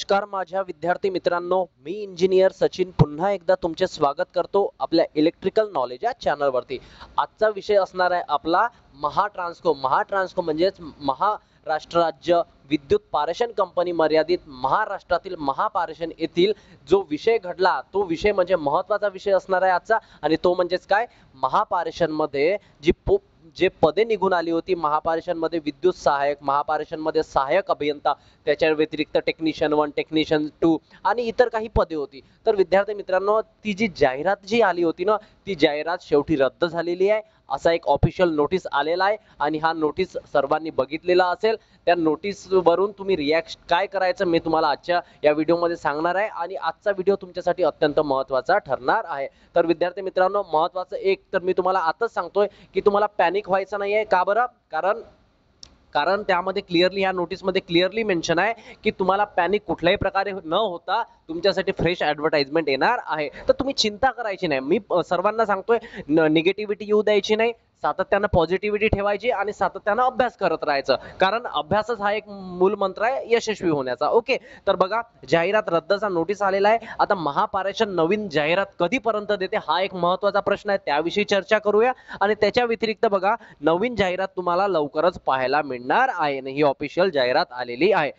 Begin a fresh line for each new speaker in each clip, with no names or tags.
नमस्कार माझ्या विद्यार्थी मित्रांनो, मी इंजिनियर सचिन पुन्हा एकदा तुमचे स्वागत करतो आपल्या इलेक्ट्रिकल नॉलेज या चॅनलवरती। आजचा विषय असणार आहे आपला महाट्रान्सको। महाट्रान्सको म्हणजेच महाराष्ट्र राज्य विद्युत पारेषण कंपनी मर्यादित महाराष्ट्रातील महापारेषण येथील जो विषय घडला तो विषय म्हणजे महत्त्वाचा विषय असणार आहे आजचा, आणि तो म्हणजेच काय, महापारेषण मध्ये जे पदे निघून आली होती महापारेषण मध्ये विद्युत सहायक, महापारेषण मध्ये सहायक अभियंता, त्याच्या व्यतिरिक्त टेक्निशियन 1, टेक्निशियन 2 आणि इतर काही पदे होती। तर विद्यार्थी मित्रांनो, ती जी जाहिरात जी आली होती ना, ती जाहिरात शेवटी रद्द झालेली आहे, असा एक ऑफिशियल नोटीस आलेला आहे आणि हा नोटीस सर्वांनी बघितलेला असेल। त्या नोटीस वरून तुम्ही रिॲक्ट काय करायचं मी तुम्हाला आजच्या या व्हिडिओमध्ये सांगणार आहे, आणि आजचा व्हिडिओ तुमच्यासाठी अत्यंत महत्त्वाचा ठरणार आहे। तर विद्यार्थी मित्रांनो, महत्त्वाचं एक तर मी तुम्हाला आताच सांगतोय की तुम्हाला पॅनिक व्हायचं नाहीये। का बरं? कारण त्यामध्ये क्लिअरली, या नोटीस मध्ये क्लिअरली मेन्शन आहे की तुम्हाला पॅनिक कुठल्याही प्रकारे न होता तुमच्यासाठी फ्रेश ॲडव्हर्टाइजमेंट येणार आहे। तर तुम्ही चिंता करायची नाही। मी सर्वांना सांगतोय, निगेटिव्हिटी येऊ द्यायची नाही, सातत्यानं पॉझिटिव्हिटी ठेवायची आणि सातत्यानं अभ्यास करत राहायचं, कारण अभ्यासच हा एक मूल मंत्र आहे यशस्वी होण्याचा। ओके, तर बघा, जाहिरात रद्दचा नोटीस आलेला आहे। आता महापारेषण नवीन जाहिरात कधीपर्यंत देते हा एक महत्त्वाचा प्रश्न आहे, त्याविषयी चर्चा करूया। आणि त्याच्या व्यतिरिक्त बघा, नवीन जाहिरात तुम्हाला लवकरच पाहायला मिळणार आहे, ही ऑफिशियल जाहिरात आलेली आहे।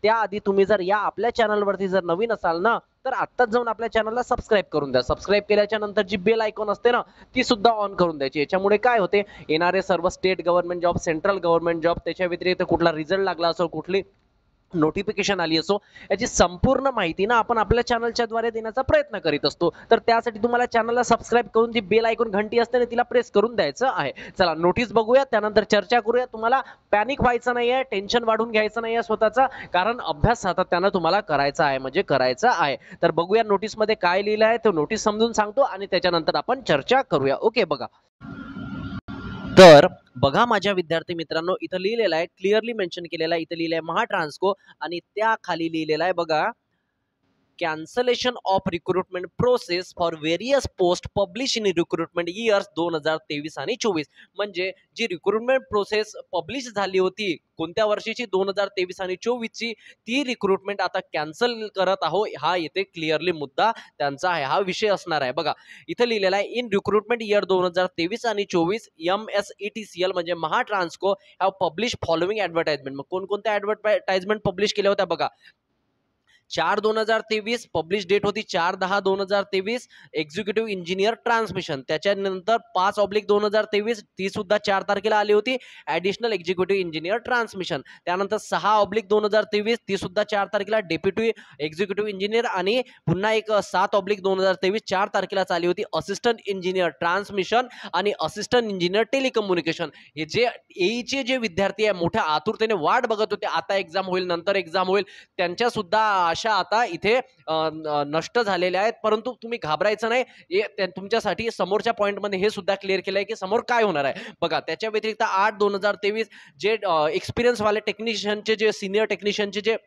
त्याआधी तुम्ही जर या आपल्या चॅनलवरती जर नवीन असाल ना, तर आत्ताच जाऊन आपल्या चॅनलला सबस्क्राईब करून द्या। सबस्क्राईब केल्याच्या नंतर जी बेल आयकॉन असते ना, ती सुद्धा ऑन करून द्यायची। याच्यामुळे काय होते, येणारे सर्व state government job, central government job, त्याच्या व्यतिरिक्त कुठला रिझल्ट लागला असेल, कुठली नोटिफिकेशन आली असो, याची संपूर्ण माहिती ना आपण आपल्या चॅनलच्या द्वारे देण्याचा प्रयत्न करीत असतो। तर त्यासाठी तुम्हाला चॅनलला सबस्क्राईब करून जी बेल आयकॉन घंटी असते ना, तिला प्रेस करून द्यायचं आहे। चला नोटीस बघूया, त्यानंतर चर्चा करूया। तुम्हाला पॅनिक व्हायचं नाहीये, टेन्शन वाढून घ्यायचं नाहीये स्वतःचा, कारण अभ्यास सातत्यानं तुम्हाला करायचा आहे, म्हणजे करायचा आहे। तर बघूया नोटीस मध्ये काय लिहिलं आहे, तो नोटीस समजून सांगतो आणि त्याच्यानंतर आपण चर्चा करूया। ओके, बघा, तर बघा माझ्या विद्यार्थी मित्रांनो, इथं लिहिलेलं आहे, क्लिअरली मेन्शन केलेलं आहे, इथं लिहिलं आहे महाट्रान्सको आणि त्या खाली लिहिलेलं आहे बघा, cancellation of recruitment process for various post publish in recruitment years 2023 आणि 24। म्हणजे जी रिक्रुटमेंट प्रोसेस पब्लिश झाली होती कोणत्या वर्षीची, 2023 आणि 24ची, ती रिक्रुटमेंट आता कॅन्सल करत आहो, हा येथे क्लिअरली मुद्दा त्यांचा आहे, हा विषय असणार आहे। बघा इथं लिहिलेला आहे, इन रिक्रुटमेंट इयर 2023 आणि 24 MSETCL म्हणजे Mahatransco have publish following advertisement. मग कोणकोणत्या ॲडव्हर्टाइजमेंट पब्लिश केल्या होत्या बघा, 4/2023 पब्लिश डेट होती 4/10/2023 एक्झिक्युटिव्ह इंजिनियर ट्रान्समिशन। त्याच्यानंतर 5/2023 ती सुद्धा 4 तारखेला आली होती, ॲडिशनल एक्झिक्युटिव्ह इंजिनियर ट्रान्समिशन। त्यानंतर 6/2023 ती सुद्धा 4 तारखेला डेप्युटी एक्झिक्युटिव्ह इंजिनियर, आणि पुन्हा एक 7/2023 4 तारखेला आली होती असिस्टंट इंजिनियर ट्रान्समिशन आणि असिस्टंट इंजिनियर टेलिकम्युनिकेशन। हे जे एईचे जे विद्यार्थी आहे मोठ्या आतुरतेने वाट बघत होते, आता एक्झाम होईल, नंतर एक्झाम होईल, त्यांच्या सुद्धा आशा आता इथे नष्ट झालेल्या आहेत। परंतु तुम्ही घाबरायचं नाही, तुमच्यासाठी समोरच्या पॉइंट मध्ये हे सुद्धा क्लिअर केलं आहे की समोर काय होणार आहे। बघा त्याच्या व्यतिरिक्त 8/2023 जे एक्सपिरियन्स वाले टेक्निशियनचे, जे सिनियर टेक्निशियनचे जे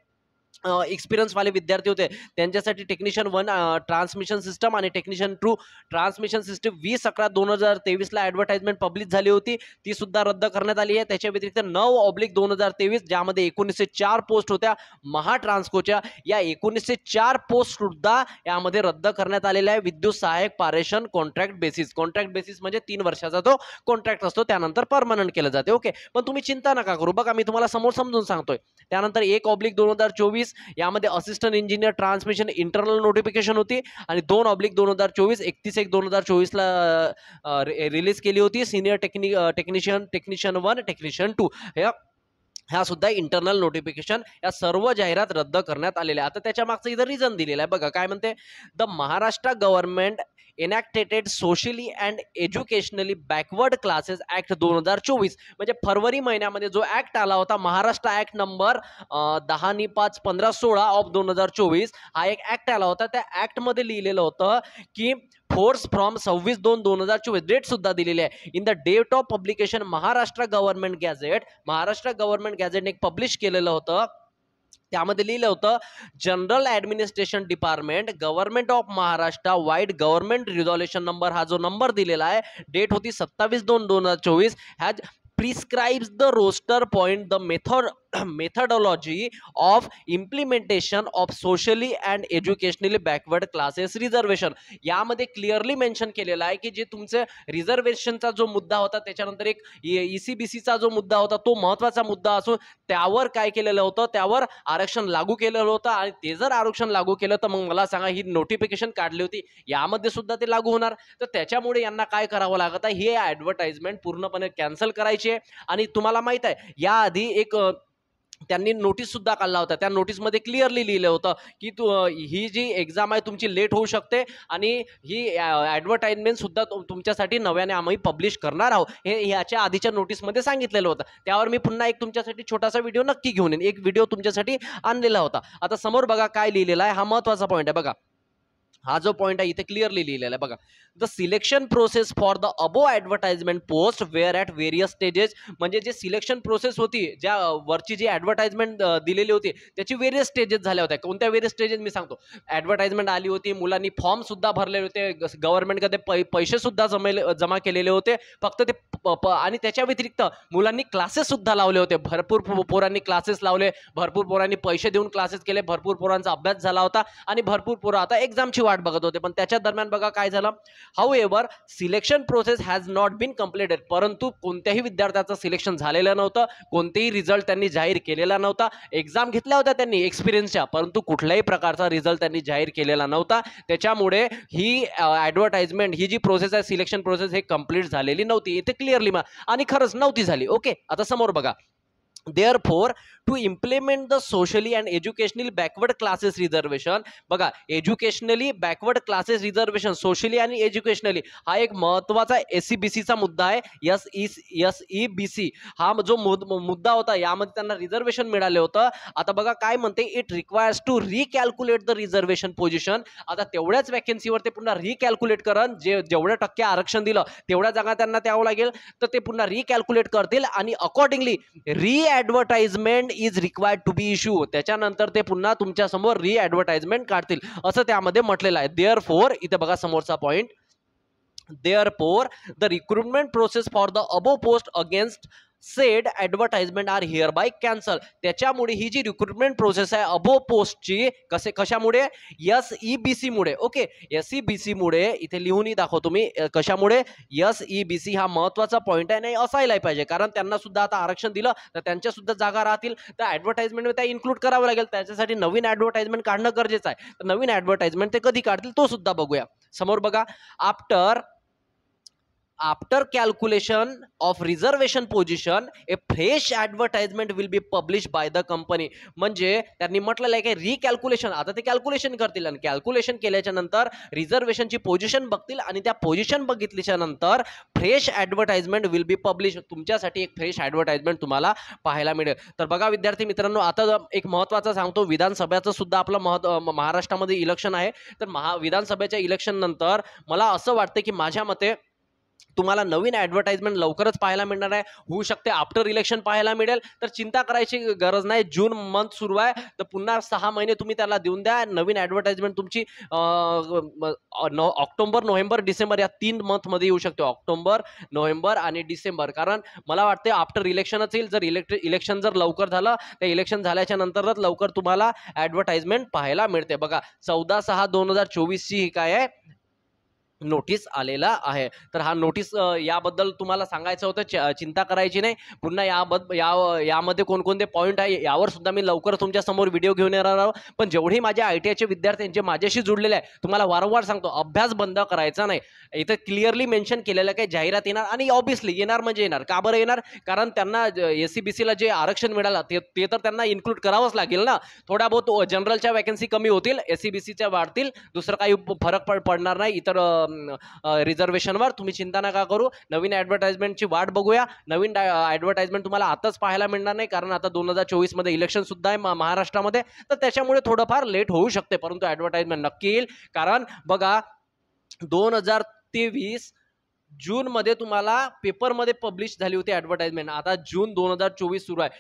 एक्सपिरियन्स वाले विद्यार्थी होते, त्यांच्यासाठी टेक्निशियन 1 ट्रान्समिशन सिस्टम आणि टेक्निशियन 2 ट्रान्समिशन सिस्टम 20/11/2023 ला ॲडव्हर्टाइजमेंट पब्लिश झाली होती, ती सुद्धा रद्द करण्यात आली आहे। त्याच्या व्यतिरिक्त 9/2023 ज्यामध्ये 1904 पोस्ट होत्या महाट्रान्सकोच्या, या 1904 पोस्ट सुद्धा यामध्ये रद्द करण्यात आलेल्या आहे। विद्युत सहायक पारेषण कॉन्ट्रॅक्ट बेसिस, कॉन्ट्रॅक्ट बेसिस म्हणजे 3 वर्षाचा तो कॉन्ट्रॅक्ट असतो, त्यानंतर परमनंट केलं जाते। ओके, पण तुम्ही चिंता नका करू, बघा मी तुम्हाला समोर समजून सांगतोय। त्यानंतर 1/2024 यामध्ये assistant engineer transmission internal notification होती, आणि 2/2024 31/1/2024 ला रिलीज केली होती सिनियर टेक्निशियन 1, टेक्निशियन 2, ह्या सुद्धा इंटरनल नोटिफिकेशन, या सर्व जाहिरात रद्द करण्यात आलेल्या। आता त्याच्या मागचं इथं रिझन दिलेलं आहे बघा, काय म्हणते, the Maharashtra government enacted socially and educationally backward classes act 2024। म्हणजे फरवरी महिन्यामध्ये जो ऍक्ट आला होता, महाराष्ट्र ऍक्ट नंबर 10/5/15/16 ऑफ 2024, हा एक ऍक्ट आला होता। त्या ऍक्ट मध्ये लिहिलेलं होतं की फोर्स फ्रॉम 26/2/2024, डेट सुद्धा दिलेली आहे। In the date of publication Maharashtra government gazette, Maharashtra government गॅझेटने एक पब्लिश केलेलं होतं, त्यामध्ये लिहिलं होतं, general administration department government of Maharashtra vide government resolution number, हा जो नंबर दिलेला आहे, डेट होती 27/2/2024, has prescribes the roster point the method methodology of implementation of socially and educationally backward classes reservation. यामध्ये क्लिअरली मेन्शन केलेलं आहे की जे तुमचे रिझर्वेशनचा जो मुद्दा होता, त्याच्यानंतर एक ECBCचा जो मुद्दा होता, तो महत्वाचा मुद्दा असून त्यावर काय केलेलं होतं, त्यावर आरक्षण लागू केलेलं होतं. आणि ते जर आरक्षण लागू केलं तर मग मला सांगा, ही नोटिफिकेशन काढली होती, यामध्ये सुद्धा ते लागू होणार. तर त्याच्यामुळे यांना काय करावं लागत आहे, हे ऍडव्हर्टाइजमेंट पूर्णपणे कॅन्सल करायची आहे. आणि तुम्हाला माहित आहे याआधी एक त्यांनी नोटीस सुद्धा काढला होता. त्या नोटीसमध्ये क्लिअरली लिहिलं होतं की ही जी एक्झाम आहे तुमची लेट होऊ शकते आणि ही ऍडव्हर्टाइजमेंट सुद्धा तुमच्यासाठी नव्याने आम्ही पब्लिश करणार आहोत, हे याच्या आधीच्या नोटीसमध्ये सांगितलेलं होतं. त्यावर मी पुन्हा एक तुमच्यासाठी छोटासा व्हिडिओ नक्की घेऊन येईन, एक व्हिडिओ तुमच्यासाठी आणलेला होता. आता समोर बघा काय लिहिलेला आहे, हा महत्वाचा पॉईंट आहे बघा. हा जो पॉइंट आहे इथे क्लिअरली लिहिलेला आहे बघा. The selection process for the above advertisement post were at various stages. म्हणजे जे सिलेक्शन प्रोसेस होती, ज्या वरची जी ऍडव्हर्टाइजमेंट दिलेली होती, त्याची व्हेरियस स्टेजेस झाल्या होत्या. कोणत्या व्हेरियस स्टेजेस मी सांगतो. ऍडव्हर्टाइजमेंट आली होती, मुलांनी फॉर्म सुद्धा भरलेले होते, गव्हर्नमेंटकडे पैसे सुद्धा जमा केलेले होते फक्त ते आणि त्याच्या व्यतिरिक्त मुलांनी क्लासेस सुद्धा लावले होते. भरपूर पोरांनी क्लासेस लावले, भरपूर पोरांनी पैसे देऊन क्लासेस केले, भरपूर पोरांचा अभ्यास झाला होता आणि भरपूर पोरं आता एक्झामची वाट बघत होते. पण त्याच्या दरम्यान बघा काय झालं. However selection process has not been completed. परंतु कोणत्याही विद्यार्थ्याचं सिलेक्शन झालेलं नव्हतं, कोणतेही रिझल्ट त्यांनी जाहीर केलेला नव्हता. एक्झाम घेतल्या होत्या त्यांनी एक्सपिरियन्सच्या, परंतु कुठल्याही प्रकारचा रिझल्ट त्यांनी जाहीर केलेला नव्हता. त्याच्यामुळे ही ऍडव्हर्टाइजमेंट, ही जी प्रोसेस आहे सिलेक्शन प्रोसेस, हे कंप्लीट झालेली नव्हती. इथे क्लिअरली आणि खरंच नव्हती झाली. ओके, आता समोर बघा. Therefore, to implement the socially and educationally backward classes reservation, बघा educationally backward classes reservation, socially आणि एज्युकेशनली, हा एक महत्वाचा SEBC चा मुद्दा आहे. SEBC हा जो मुद्दा होता, यामध्ये त्यांना रिझर्वेशन मिळाले होतं. आता बघा काय म्हणते, it requires to recalculate the reservation position. आता तेवढ्याच वॅकन्सीवर ते पुन्हा रिकॅल्क्युलेट करण, जेवढ्या टक्के आरक्षण दिलं तेवढ्या जागा त्यांना द्यावं लागेल. तर ते पुन्हा रिकॅल्क्युलेट करतील आणि accordingly advertisement is required to be issue. त्याच्यानंतर ते पुन्हा तुमच्या समोर ऍडव्हर्टाइजमेंट काढतील, असं त्यामध्ये म्हटलेलं आहे. देअरफॉर, इथे बघा समोरचा point, therefore the recruitment process for the above post against said advertisement are hereby cancel. त्याच्यामुळे ही जी रिक्रुटमेंट प्रोसेस आहे अबोव पोस्टची, कशामुळे, SEBC मुळे. ओके, SEBC मुळे, इथे लिहूनही दाखवतो मी कशामुळे. SEBC हा महत्वाचा पॉइंट आहे, नाही असायला पाहिजे, कारण त्यांना सुद्धा आता आरक्षण दिलं तर त्यांच्या सुद्धा जागा राहतील, तर ऍडव्हर्टाइजमेंट त्या इन्क्लूड करावं लागेल. त्याच्यासाठी नवीन ऍडव्हर्टाइजमेंट काढणं गरजेचं आहे. तर नवीन ऍडव्हर्टाइजमेंट ते कधी काढतील तो सुद्धा बघूया. समोर बघा, after calculation of reservation position a fresh advertisement will be published by the company. म्हणजे त्यांनी म्हटलेलं आहे की रिकॅल्क्युलेशन, आता ते कॅल्क्युलेशन करतील आणि कॅल्क्युलेशन केल्याच्या नंतर रिझर्वेशनची पोझिशन बघतील आणि त्या पोझिशन बघितल्याच्या नंतर fresh advertisement will be publish. तुमच्यासाठी एक फ्रेश ऍडव्हर्टाइजमेंट तुम्हाला पाहायला मिळेल. तर बघा विद्यार्थी मित्रांनो, आता एक महत्त्वाचं सांगतो, विधानसभेचं सुद्धा आपलं महाराष्ट्रामध्ये इलेक्शन आहे. तर विधानसभेच्या इलेक्शन नंतर मला असं वाटतं की माझ्या मते तुम्हाला नवीन ऍडव्हर्टाइजमेंट लवकरच पाहायला मिळणार आहे. होऊ शकते आफ्टर इलेक्शन पाहायला मिळेल, तर चिंता करायची गरज नाही. जून मंथ सुरू आहे, तर पुन्हा 6 महिने तुम्ही त्याला देऊन द्या. नवीन ऍडव्हर्टाइजमेंट तुमची ऑक्टोबर, नोव्हेंबर, डिसेंबर या 3 मंथ मध्ये येऊ शकते. ऑक्टोबर, नोव्हेंबर आणि डिसेंबर. कारण मला वाटते आफ्टर इलेक्शनच येईल. जर इलेक्शन जर लवकर झालं, तर इलेक्शन झाल्याच्या नंतरच लवकर तुम्हाला ऍडव्हर्टाइजमेंट पाहायला मिळते. बघा 14/6/2024 ची ही काय आहे, नोटीस आलेला आहे. तर हा नोटीस याबद्दल तुम्हाला सांगायचं होतं, चिंता करायची नाही. पुन्हा यामध्ये कोणकोणते पॉईंट आहे यावर सुद्धा मी लवकर तुमच्या समोर व्हिडिओ घेऊन येणार आहोत. पण जेवढे माझे ITIचे विद्यार्थी जे माझ्याशी जुडलेले आहे, तुम्हाला वारंवार सांगतो, अभ्यास बंद करायचा नाही. इथे क्लिअरली मेन्शन केलेलं आहे, जाहिरात येणार आणि ऑब्विसली येणार म्हणजे येणार. का बरं येणार, कारण त्यांना SEBCला जे आरक्षण मिळालं ते तर त्यांना इन्क्लूड करावंच लागेल ना. थोडा बहुत जनरलच्या वॅकन्सी कमी होतील, SEBCच्या वाढतील, दुसरं काही फरक पडणार नाही इतर रिझर्वेशनवर. तुम्ही चिंता नका करू. नवीन ऍडव्हर्टाइजमेंटची वाट बघूया. नवीन ऍडव्हर्टाइजमेंट तुम्हाला आताच पाहायला मिळणार नाही, कारण आता 2024 मध्ये इलेक्शन सुद्धा आहे महाराष्ट्रामध्ये. तर त्याच्यामुळे थोडंफार लेट होऊ शकते, परंतु ऍडव्हर्टाइजमेंट नक्की येईल. कारण बघा 2023 जून मध्ये तुम्हाला पेपरमध्ये पब्लिश झाली होती ऍडव्हर्टाइजमेंट. आता जून 2024 सुरू आहे.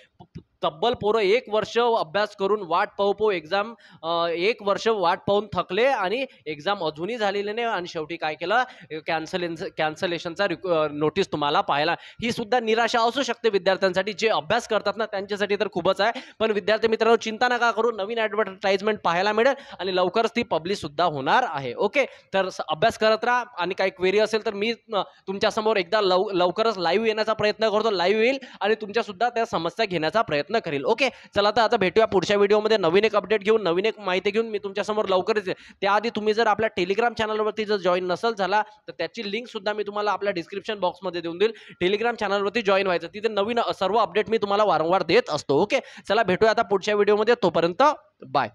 तब्बल पोरं 1 वर्ष अभ्यास करून वाट पाहू एक्झाम 1 वर्ष वाट पाहून थकले आणि एक्झाम अजूनही झालेली नाही आणि शेवटी काय केलं, कॅन्सलेशनचा नोटीस तुम्हाला पाहायला. ही सुद्धा निराशा असू शकते विद्यार्थ्यांसाठी. जे अभ्यास करतात ना त्यांच्यासाठी तर खूपच आहे. पण विद्यार्थी मित्रांनो, चिंता नका करू, नवीन ॲडव्हर्टाइजमेंट पाहायला मिळेल आणि लवकरच ती पब्लिश सुद्धा होणार आहे. ओके, तर अभ्यास करत राहा आणि काही क्वेरी असेल तर मी तुमच्या समोर एकदा लवकरच लाईव्ह येण्याचा प्रयत्न करतो. लाईव्ह येईल आणि तुमच्या सुद्धा त्या समस्या घेण्याचा प्रयत्न करेल. ओके, चला तर आता भेटूया पुढच्या व्हिडिओमध्ये नवीन एक अपडेट घेऊन, नवीन एक माहिती घेऊन मी तुमच्या समोर लवकरच येईल. त्याआधी तुम्ही जर आपल्या टेलिग्राम चॅनलवरती जर जॉईन नसेल झाला तर त्याची लिंक सुद्धा मी तुम्हाला आपल्या डिस्क्रिप्शन बॉक्समध्ये देऊन देईल. टेलिग्राम चॅनलवरती जॉईन व्हायचं, तिथे नवीन सर्व अपडेट मी तुम्हाला वारंवार देत असतो. ओके, चला भेटूया आता पुढच्या व्हिडिओमध्ये. तोपर्यंत बाय.